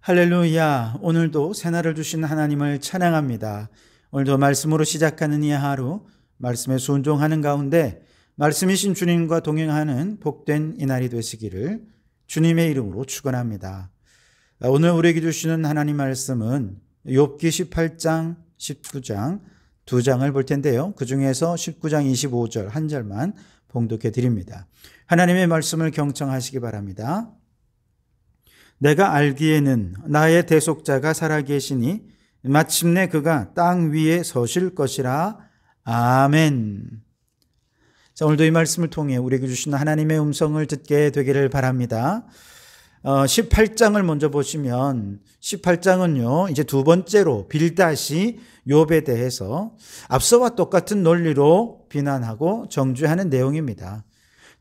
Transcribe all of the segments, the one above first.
할렐루야. 오늘도 새날을 주신 하나님을 찬양합니다. 오늘도 말씀으로 시작하는 이 하루, 말씀에 순종하는 가운데 말씀이신 주님과 동행하는 복된 이날이 되시기를 주님의 이름으로 축원합니다. 오늘 우리에게 주시는 하나님 말씀은 욥기 18장, 19장 두 장을 볼 텐데요. 그 중에서 19장 25절 한 절만 봉독해 드립니다. 하나님의 말씀을 경청하시기 바랍니다. 내가 알기에는 나의 대속자가 살아계시니 마침내 그가 땅 위에 서실 것이라. 아멘. 자, 오늘도 이 말씀을 통해 우리에게 주신 하나님의 음성을 듣게 되기를 바랍니다. 18장을 먼저 보시면 18장은요, 이제 두 번째로 빌닷이 욥에 대해서 앞서와 똑같은 논리로 비난하고 정죄하는 내용입니다.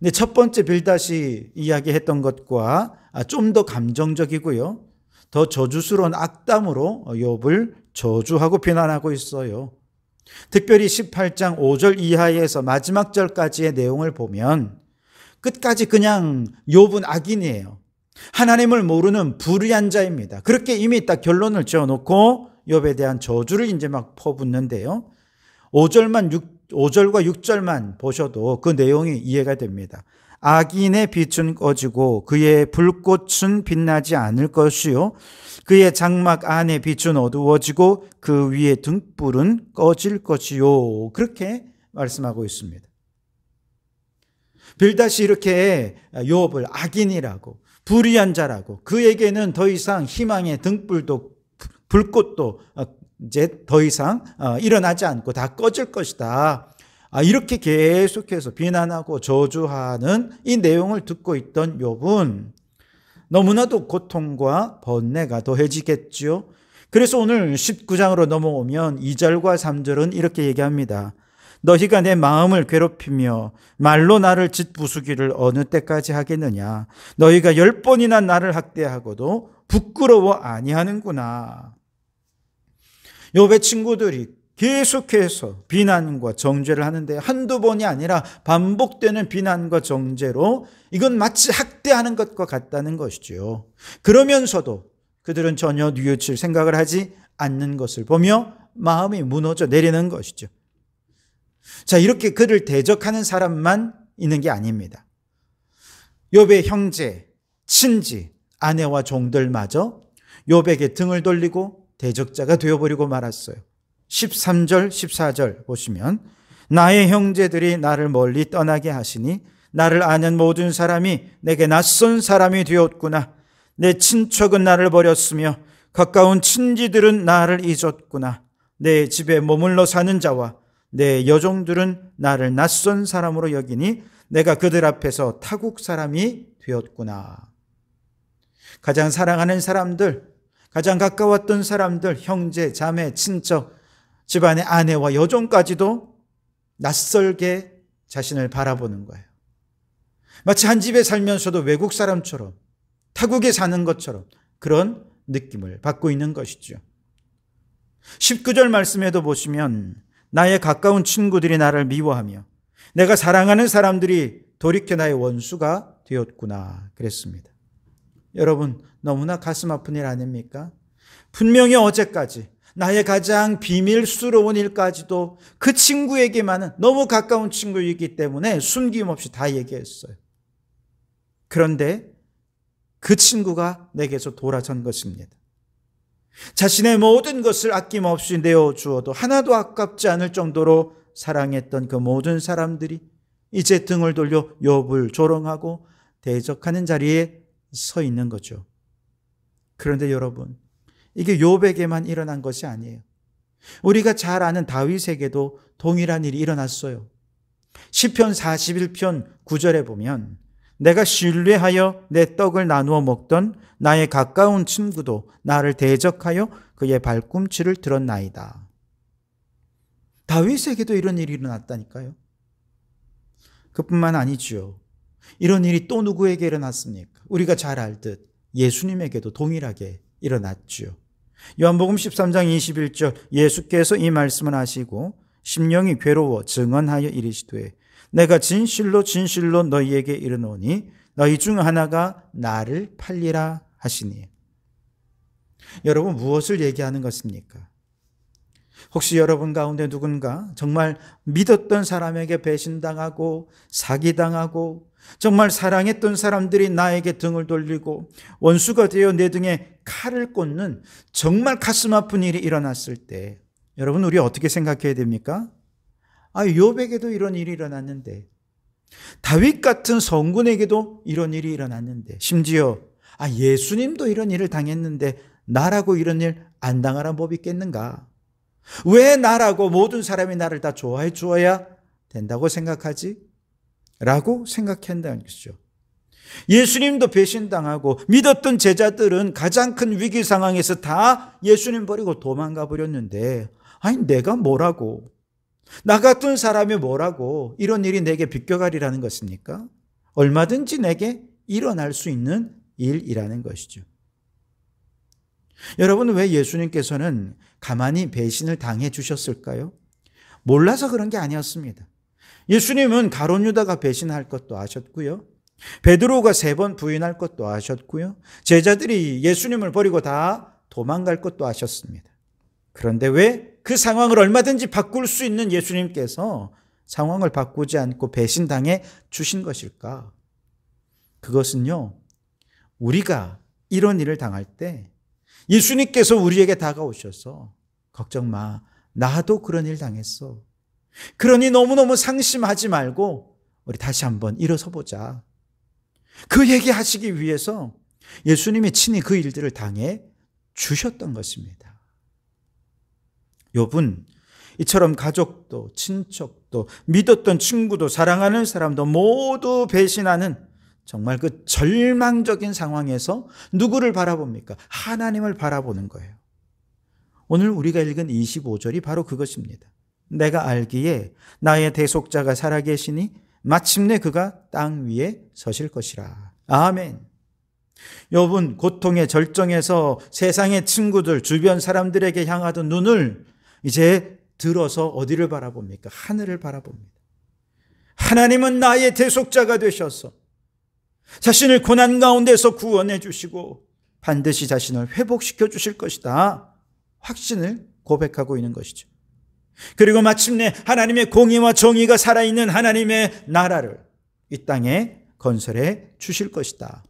근데 첫 번째 빌닷이 이야기했던 것과 좀 더 감정적이고요, 더 저주스러운 악담으로 욥을 저주하고 비난하고 있어요. 특별히 18장 5절 이하에서 마지막 절까지의 내용을 보면 끝까지 그냥 욥은 악인이에요. 하나님을 모르는 불의한 자입니다. 그렇게 이미 딱 결론을 지어놓고 욥에 대한 저주를 이제 막 퍼붓는데요. 5절과 6절만 보셔도 그 내용이 이해가 됩니다. 악인의 빛은 꺼지고 그의 불꽃은 빛나지 않을 것이요, 그의 장막 안에 빛은 어두워지고 그 위에 등불은 꺼질 것이요. 그렇게 말씀하고 있습니다. 빌닷이 이렇게 욥을 악인이라고, 불의한 자라고, 그에게는 더 이상 희망의 등불도 불꽃도 이제 더 이상 일어나지 않고 다 꺼질 것이다, 이렇게 계속해서 비난하고 저주하는 이 내용을 듣고 있던 욥은 너무나도 고통과 번뇌가 더해지겠지요. 그래서 오늘 19장으로 넘어오면 2절과 3절은 이렇게 얘기합니다. 너희가 내 마음을 괴롭히며 말로 나를 짓부수기를 어느 때까지 하겠느냐. 너희가 10번이나 나를 학대하고도 부끄러워 아니하는구나. 욥의 친구들이 계속해서 비난과 정죄를 하는데 한두 번이 아니라 반복되는 비난과 정죄로 이건 마치 학대하는 것과 같다는 것이죠. 그러면서도 그들은 전혀 뉘우칠 생각을 하지 않는 것을 보며 마음이 무너져 내리는 것이죠. 자, 이렇게 그를 대적하는 사람만 있는 게 아닙니다. 욥의 형제, 친지, 아내와 종들마저 욥에게 등을 돌리고 대적자가 되어버리고 말았어요. 13절, 14절 보시면 나의 형제들이 나를 멀리 떠나게 하시니 나를 아는 모든 사람이 내게 낯선 사람이 되었구나. 내 친척은 나를 버렸으며 가까운 친지들은 나를 잊었구나. 내 집에 머물러 사는 자와 내 여종들은 나를 낯선 사람으로 여기니 내가 그들 앞에서 타국 사람이 되었구나. 가장 사랑하는 사람들, 가장 가까웠던 사람들, 형제, 자매, 친척, 집안의 아내와 여종까지도 낯설게 자신을 바라보는 거예요. 마치 한 집에 살면서도 외국 사람처럼, 타국에 사는 것처럼 그런 느낌을 받고 있는 것이죠. 19절 말씀에도 보시면 나의 가까운 친구들이 나를 미워하며 내가 사랑하는 사람들이 돌이켜 나의 원수가 되었구나 그랬습니다. 여러분, 너무나 가슴 아픈 일 아닙니까? 분명히 어제까지 나의 가장 비밀스러운 일까지도 그 친구에게만은 너무 가까운 친구이기 때문에 숨김없이 다 얘기했어요. 그런데 그 친구가 내게서 돌아선 것입니다. 자신의 모든 것을 아낌없이 내어주어도 하나도 아깝지 않을 정도로 사랑했던 그 모든 사람들이 이제 등을 돌려 욥을 조롱하고 대적하는 자리에 서 있는 거죠. 그런데 여러분, 이게 욥에게만 일어난 것이 아니에요. 우리가 잘 아는 다윗에게도 동일한 일이 일어났어요. 시편 41편 9절에 보면 내가 신뢰하여 내 떡을 나누어 먹던 나의 가까운 친구도 나를 대적하여 그의 발꿈치를 들었나이다. 다윗에게도 이런 일이 일어났다니까요. 그뿐만 아니죠. 이런 일이 또 누구에게 일어났습니까? 우리가 잘 알듯 예수님에게도 동일하게 일어났죠. 요한복음 13장 21절 예수께서 이 말씀을 하시고 심령이 괴로워 증언하여 이르시되 내가 진실로 진실로 너희에게 이르노니 너희 중 하나가 나를 팔리라 하시니. 여러분, 무엇을 얘기하는 것입니까? 혹시 여러분 가운데 누군가 정말 믿었던 사람에게 배신당하고 사기당하고 정말 사랑했던 사람들이 나에게 등을 돌리고 원수가 되어 내 등에 칼을 꽂는 정말 가슴 아픈 일이 일어났을 때 여러분, 우리 어떻게 생각해야 됩니까? 욥에게도 이런 일이 일어났는데, 다윗 같은 성군에게도 이런 일이 일어났는데, 심지어 예수님도 이런 일을 당했는데 나라고 이런 일 안 당하란 법이 있겠는가? 왜 나라고 모든 사람이 나를 다 좋아해 주어야 된다고 생각하지? 라고 생각한다는 것이죠. 예수님도 배신당하고 믿었던 제자들은 가장 큰 위기 상황에서 다 예수님 버리고 도망가 버렸는데, 내가 뭐라고, 나 같은 사람이 뭐라고 이런 일이 내게 비껴가리라는 것입니까? 얼마든지 내게 일어날 수 있는 일이라는 것이죠. 여러분, 왜 예수님께서는 가만히 배신을 당해 주셨을까요? 몰라서 그런 게 아니었습니다. 예수님은 가룟 유다가 배신할 것도 아셨고요. 베드로가 3번 부인할 것도 아셨고요. 제자들이 예수님을 버리고 다 도망갈 것도 아셨습니다. 그런데 왜 그 상황을 얼마든지 바꿀 수 있는 예수님께서 상황을 바꾸지 않고 배신당해 주신 것일까? 그것은요, 우리가 이런 일을 당할 때 예수님께서 우리에게 다가오셔서 걱정 마, 나도 그런 일 당했어. 그러니 너무너무 상심하지 말고 우리 다시 한번 일어서 보자. 그 얘기하시기 위해서 예수님이 친히 그 일들을 당해 주셨던 것입니다. 욥은 이처럼 가족도 친척도 믿었던 친구도 사랑하는 사람도 모두 배신하는 정말 그 절망적인 상황에서 누구를 바라봅니까? 하나님을 바라보는 거예요. 오늘 우리가 읽은 25절이 바로 그것입니다. 내가 알기에 나의 대속자가 살아계시니 마침내 그가 땅 위에 서실 것이라. 아멘. 욥은 고통의 절정에서 세상의 친구들, 주변 사람들에게 향하던 눈을 이제 들어서 어디를 바라봅니까? 하늘을 바라봅니다. 하나님은 나의 대속자가 되셔서 자신을 고난 가운데서 구원해 주시고 반드시 자신을 회복시켜 주실 것이다. 확신을 고백하고 있는 것이죠. 그리고 마침내 하나님의 공의와 정의가 살아있는 하나님의 나라를 이 땅에 건설해 주실 것이다.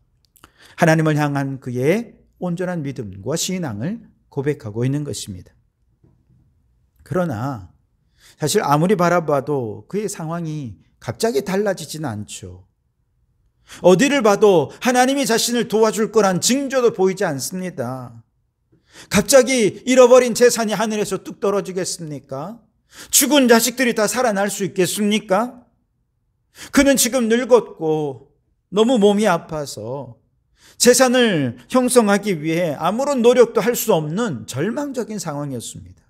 하나님을 향한 그의 온전한 믿음과 신앙을 고백하고 있는 것입니다. 그러나 사실 아무리 바라봐도 그의 상황이 갑자기 달라지지는 않죠. 어디를 봐도 하나님이 자신을 도와줄 거란 징조도 보이지 않습니다. 갑자기 잃어버린 재산이 하늘에서 뚝 떨어지겠습니까? 죽은 자식들이 다 살아날 수 있겠습니까? 그는 지금 늙었고 너무 몸이 아파서 재산을 형성하기 위해 아무런 노력도 할 수 없는 절망적인 상황이었습니다.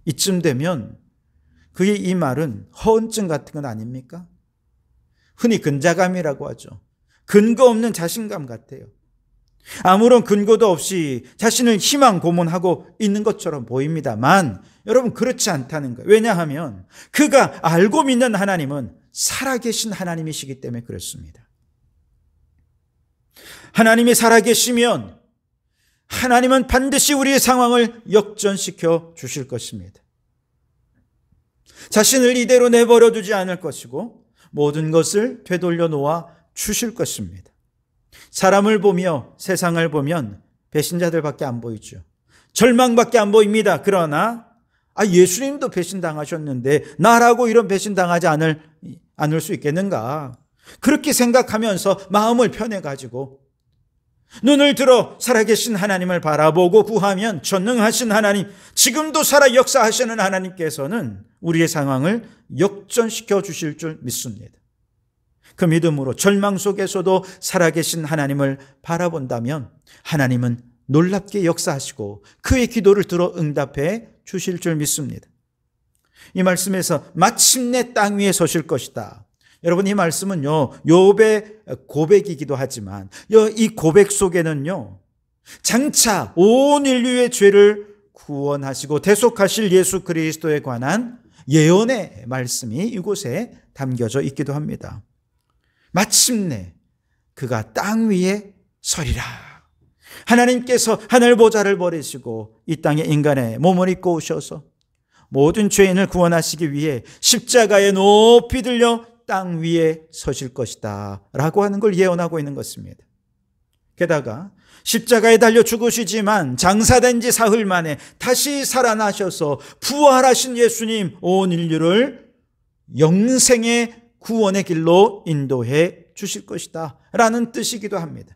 이쯤 되면 그의 이 말은 허언증 같은 건 아닙니까? 흔히 근자감이라고 하죠. 근거 없는 자신감 같아요. 아무런 근거도 없이 자신을 희망 고문하고 있는 것처럼 보입니다만 여러분, 그렇지 않다는 거예요. 왜냐하면 그가 알고 믿는 하나님은 살아계신 하나님이시기 때문에 그렇습니다. 하나님이 살아계시면 하나님은 반드시 우리의 상황을 역전시켜 주실 것입니다. 자신을 이대로 내버려 두지 않을 것이고 모든 것을 되돌려 놓아 주실 것입니다. 사람을 보며 세상을 보면 배신자들밖에 안 보이죠. 절망밖에 안 보입니다. 그러나 예수님도 배신당하셨는데 나라고 이런 배신당하지 않을 수 있겠는가? 그렇게 생각하면서 마음을 편해가지고 눈을 들어 살아계신 하나님을 바라보고 구하면 전능하신 하나님, 지금도 살아 역사하시는 하나님께서는 우리의 상황을 역전시켜 주실 줄 믿습니다. 그 믿음으로 절망 속에서도 살아계신 하나님을 바라본다면 하나님은 놀랍게 역사하시고 그의 기도를 들어 응답해 주실 줄 믿습니다. 이 말씀에서 마침내 땅 위에 서실 것이다. 여러분, 이 말씀은요, 욥의 고백이기도 하지만 이 고백 속에는요, 장차 온 인류의 죄를 구원하시고 대속하실 예수 그리스도에 관한 예언의 말씀이 이곳에 담겨져 있기도 합니다. 마침내 그가 땅 위에 서리라. 하나님께서 하늘 보좌를 버리시고 이 땅에 인간의 몸을 입고 오셔서 모든 죄인을 구원하시기 위해 십자가에 높이 들려 땅 위에 서실 것이다 라고 하는 걸 예언하고 있는 것입니다. 게다가 십자가에 달려 죽으시지만 장사된 지 사흘 만에 다시 살아나셔서 부활하신 예수님, 온 인류를 영생의 구원의 길로 인도해 주실 것이다 라는 뜻이기도 합니다.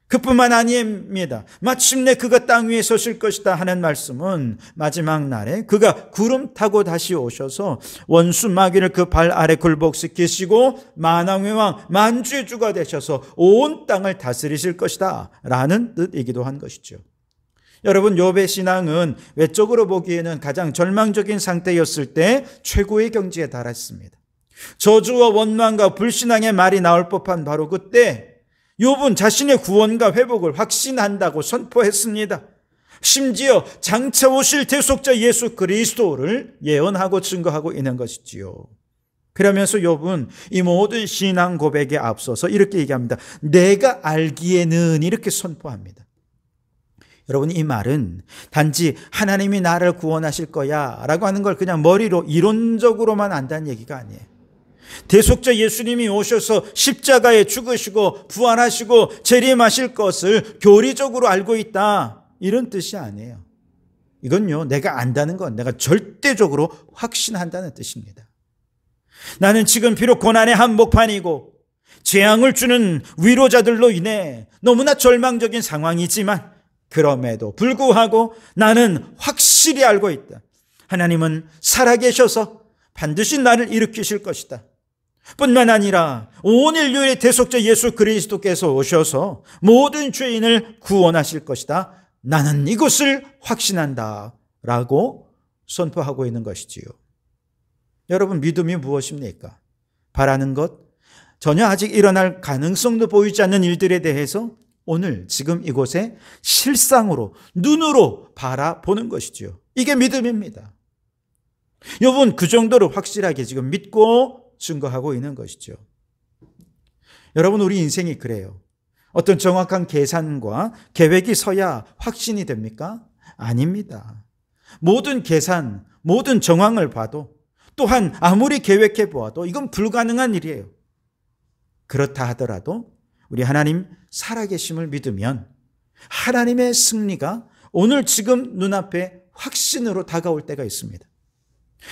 그뿐만 아닙니다. 마침내 그가 땅 위에 서실 것이다 하는 말씀은 마지막 날에 그가 구름 타고 다시 오셔서 원수 마귀를 그 발 아래 굴복시키시고 만왕의 왕 만주의 주가 되셔서 온 땅을 다스리실 것이다 라는 뜻이기도 한 것이죠. 여러분, 욥의 신앙은 외적으로 보기에는 가장 절망적인 상태였을 때 최고의 경지에 달했습니다. 저주와 원망과 불신앙의 말이 나올 법한 바로 그때 욥은 자신의 구원과 회복을 확신한다고 선포했습니다. 심지어 장차 오실 대속자 예수 그리스도를 예언하고 증거하고 있는 것이지요. 그러면서 욥은 이 모든 신앙 고백에 앞서서 이렇게 얘기합니다. 내가 알기에는, 이렇게 선포합니다. 여러분, 이 말은 단지 하나님이 나를 구원하실 거야 라고 하는 걸 그냥 머리로 이론적으로만 안다는 얘기가 아니에요. 대속자 예수님이 오셔서 십자가에 죽으시고 부활하시고 재림하실 것을 교리적으로 알고 있다, 이런 뜻이 아니에요. 이건요, 내가 안다는 건 내가 절대적으로 확신한다는 뜻입니다. 나는 지금 비록 고난의 한복판이고 재앙을 주는 위로자들로 인해 너무나 절망적인 상황이지만 그럼에도 불구하고 나는 확실히 알고 있다. 하나님은 살아계셔서 반드시 나를 일으키실 것이다. 뿐만 아니라 온 인류의 대속자 예수 그리스도께서 오셔서 모든 죄인을 구원하실 것이다. 나는 이것을 확신한다 라고 선포하고 있는 것이지요. 여러분, 믿음이 무엇입니까? 바라는 것, 전혀 아직 일어날 가능성도 보이지 않는 일들에 대해서 오늘 지금 이곳에 실상으로 눈으로 바라보는 것이지요. 이게 믿음입니다. 욥은 그 정도로 확실하게 지금 믿고 증거하고 있는 것이죠. 여러분, 우리 인생이 그래요. 어떤 정확한 계산과 계획이 서야 확신이 됩니까? 아닙니다. 모든 계산, 모든 정황을 봐도, 또한 아무리 계획해 보아도 이건 불가능한 일이에요. 그렇다 하더라도 우리 하나님 살아계심을 믿으면 하나님의 승리가 오늘 지금 눈앞에 확신으로 다가올 때가 있습니다.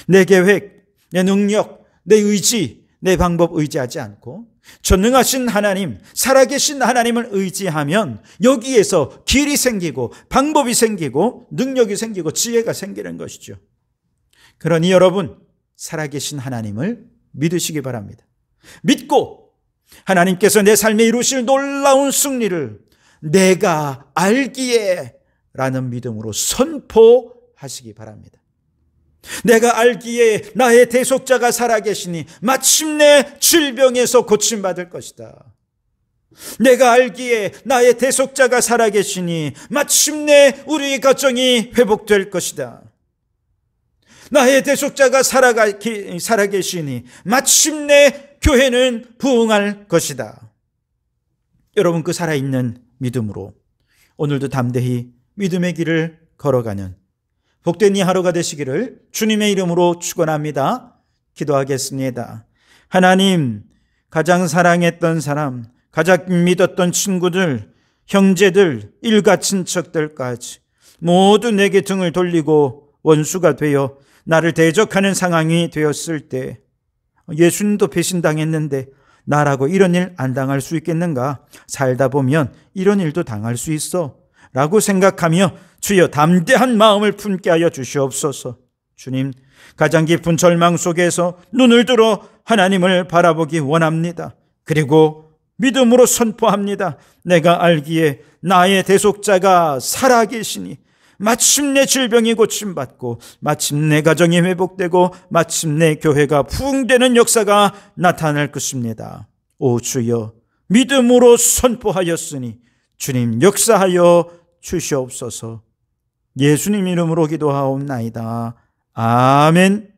내 계획, 내 능력, 내 의지, 내 방법 의지하지 않고 전능하신 하나님, 살아계신 하나님을 의지하면 여기에서 길이 생기고 방법이 생기고 능력이 생기고 지혜가 생기는 것이죠. 그러니 여러분, 살아계신 하나님을 믿으시기 바랍니다. 믿고 하나님께서 내 삶에 이루실 놀라운 승리를 내가 알기에 라는 믿음으로 선포하시기 바랍니다. 내가 알기에 나의 대속자가 살아계시니 마침내 질병에서 고침받을 것이다. 내가 알기에 나의 대속자가 살아계시니 마침내 우리 가정이 회복될 것이다. 나의 대속자가 살아계시니 마침내 교회는 부흥할 것이다. 여러분, 그 살아있는 믿음으로 오늘도 담대히 믿음의 길을 걸어가는 복된 이 하루가 되시기를 주님의 이름으로 축원합니다. 기도하겠습니다. 하나님, 가장 사랑했던 사람, 가장 믿었던 친구들, 형제들, 일가 친척들까지 모두 내게 등을 돌리고 원수가 되어 나를 대적하는 상황이 되었을 때, 예수님도 배신당했는데 나라고 이런 일 안 당할 수 있겠는가? 살다 보면 이런 일도 당할 수 있어 라고 생각하며 주여 담대한 마음을 품게 하여 주시옵소서. 주님, 가장 깊은 절망 속에서 눈을 들어 하나님을 바라보기 원합니다. 그리고 믿음으로 선포합니다. 내가 알기에 나의 대속자가 살아계시니 마침내 질병이 고침받고 마침내 가정이 회복되고 마침내 교회가 부흥되는 역사가 나타날 것입니다. 오 주여, 믿음으로 선포하였으니 주님 역사하여 주시옵소서. 예수님 이름으로 기도하옵나이다. 아멘.